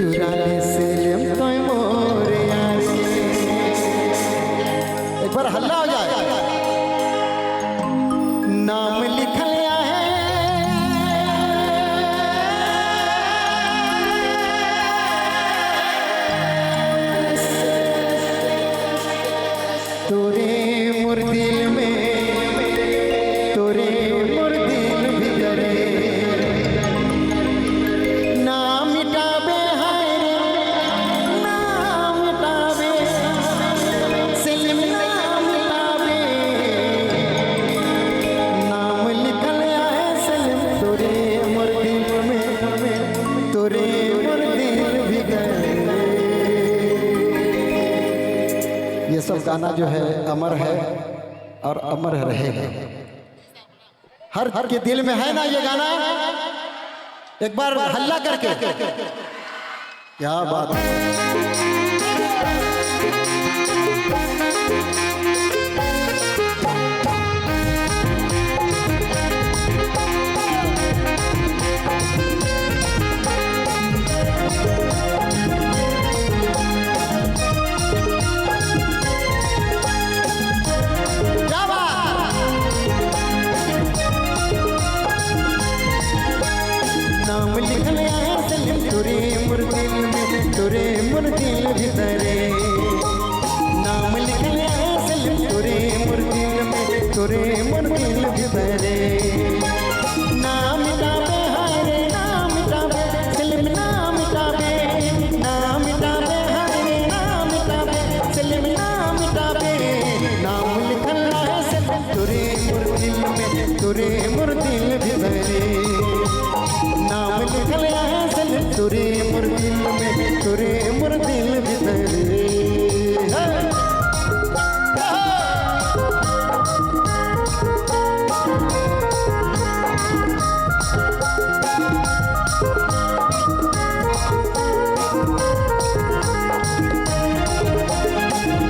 चुरा ले सेलिम तो मोरे आसी। एक बार हल्ला हो जाए। नाम लिख लिया है तोरे मोर दिल में, तोरे मोर दिल भीतरे। ना मिटाबे हाय रे, ना मिटाबे सेलिम, ना मिटाबे। नाम लिखल है सेलिम तोरे मोर दिल में, तोरे मोर दिल भीतरे। ये सब गाना जो है अमर है और अमर रहेगा। हर के दिल में है ना ये गाना। एक बार हल्ला करके, क्या बात है। नाम लिख लिया है सेलिम तोरे मोर दिल में, तोरे मोर दिल भीतरे। नाम लिख लिया है सेलिम तोरे मोर दिल में, तोरे मोर दिल भीतरे। ना मिटाबे हाय रे, ना मिटाबे सेलिम, ना मिटाबे। ना मिटाबे हाय रे, ना मिटाबे सेलिम, ना मिटाबे। नाम लिख लिया है सेलिम तोरे मोर दिल में, तोरे मोर दिल भीतरे। नाम लिख लिया है सेलिम तोरे मोर दिल में, तोरे मोर दिल भीतरे।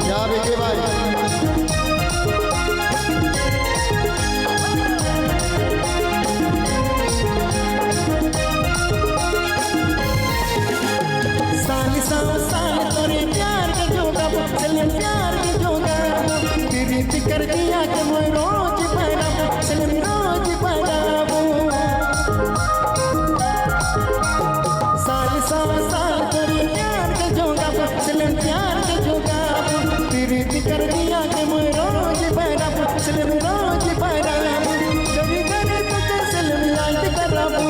क्या बेटे भाई। साल तोरे प्यार के जोगा सेलिम, प्यार के जोगा। प्रीत कर दिया कि मैं रोज पैराबो सेलिम, रोज पैराबो। साल तोरे प्यार के जोगा सेलिम, प्यार के जोगा। प्रीत कर दिया कि मैं रोज पैराबो सेलिम, रोज पैराबो। कभी कभी तुझे सेलिम याद कराबो।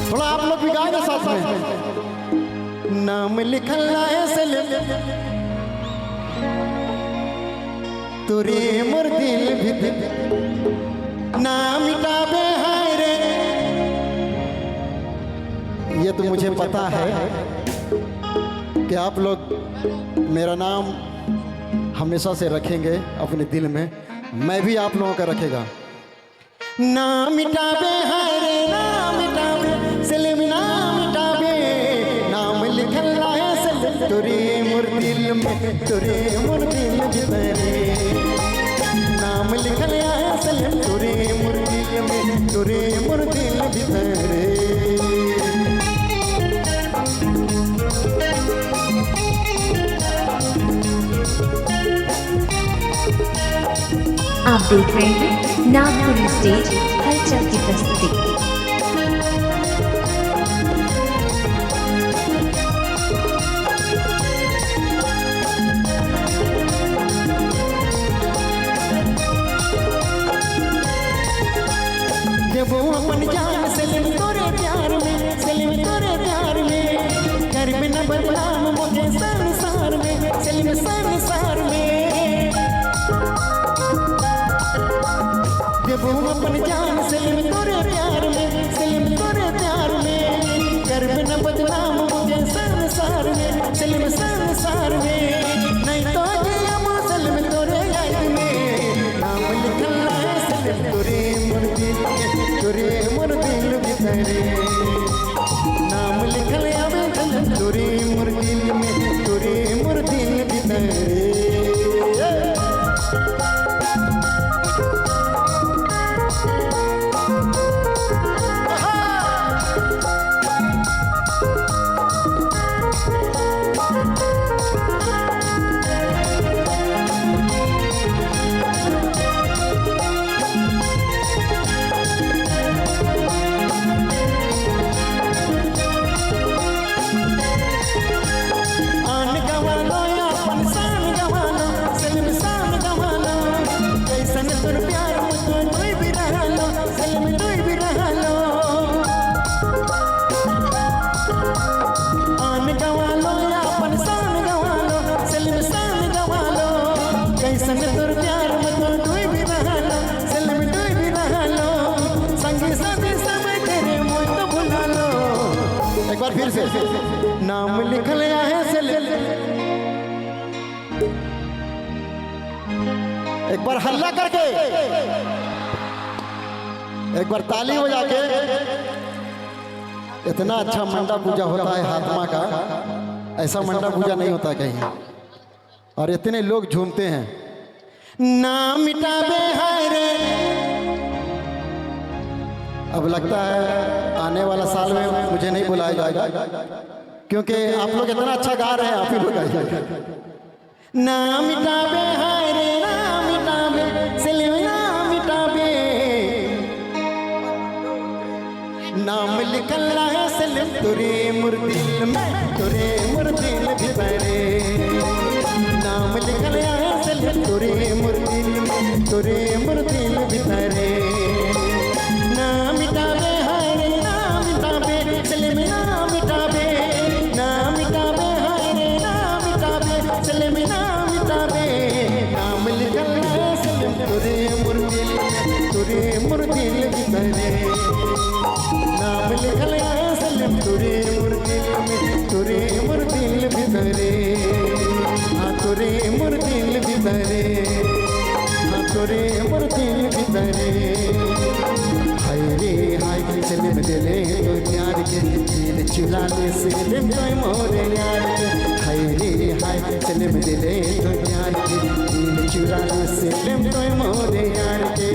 थोड़ा आप लोग भी गाएंगे साथ में। नाम लिखल है सेलिम तोरे मोर दिल भीतर। ना मिटाबे हाय रे। ये तो मुझे पता है कि आप लोग मेरा नाम हमेशा से रखेंगे अपने दिल में। मैं भी आप लोगों का रखेगा। ना मिटाबे हाय रे, ना मिटाबे सेलिम, ना मिटाबे। नाम लिखल है सेलिम तोरे मोर दिल में, तोरे मोर दिल भीतरे। नाम लिखल है सेलिम तोरे मोर दिल में, तोरे मोर दिल भीतरे। आप देख रहे हैं नागपुरी स्टेज हलचल की प्रस्तुति। देवो अपन जान सेलिम तोरे प्यार में, सेलिम तोरे प्यार में। कर बिना बदनाम मुझे संसार में सेलिम, संसार में। देवो अपन जान सेलिम तोरे प्यार में, सेलिम तोरे प्यार में। कर बिना बदनाम मुझे संसार में सेलिम, संसार में। नहीं तो हम सेलिम तोरे याद में। नाम लिखल है सेलिम तोरे मोर दिल में, तोरे मोर दिल भीतरे। नाम लिखल आवे सेलिम तोरे मोर दिल में, तोरे मोर दिल भीतरे। से नाम लिखल है सलिम। एक बार हल्ला करके, एक बार ताली बजा के। इतना अच्छा मंडा पूजा होता है हाथमा का, ऐसा मंडा पूजा नहीं होता कहीं। और इतने लोग झूमते हैं। ना मिटाबे हाय रे, अब लगता है आने वाला साल में मुझे नहीं बुलाया जाएगा, क्योंकि आप लोग इतना अच्छा गा रहे हैं, आप ही लोग गाइए। ना मिटाबे हाय रे, ना मिटाबे सलिम, ना मिटाबे, नाम लिखल है सलिम तुरे मुर्दिल में, तुरे मुर्दिल भितरे। नाम लिखल है सलिम तुरे मुर्दिल में, तुरे मुर्दिल भितरे। ना मिटाबे हाय रे, ना मिटाबे सलिम, ना मिटाबे, ना मिटाबे हाय रे, ना मिटाबे सलिम, ना मिटाबे। नाम लिखल है सलिम तुरे मुर्दिल में, तुरे मुर्दिल भितरे। नाम लिखल है सलिम तुरे मुर्दिल में, तुरे मुर्दिल भितरे। हाँ तुरे मुर्दिल भितरे, हाँ तुरे मुर्दिल भितरे। हाय रे हाय सलिम दिले तो प्यार के, दिल चुराने सलिम तो मोरे यार के। हाय रे हाय सलिम दिले तो प्यार के, दिल चुराने सलिम तो मोरे यार के।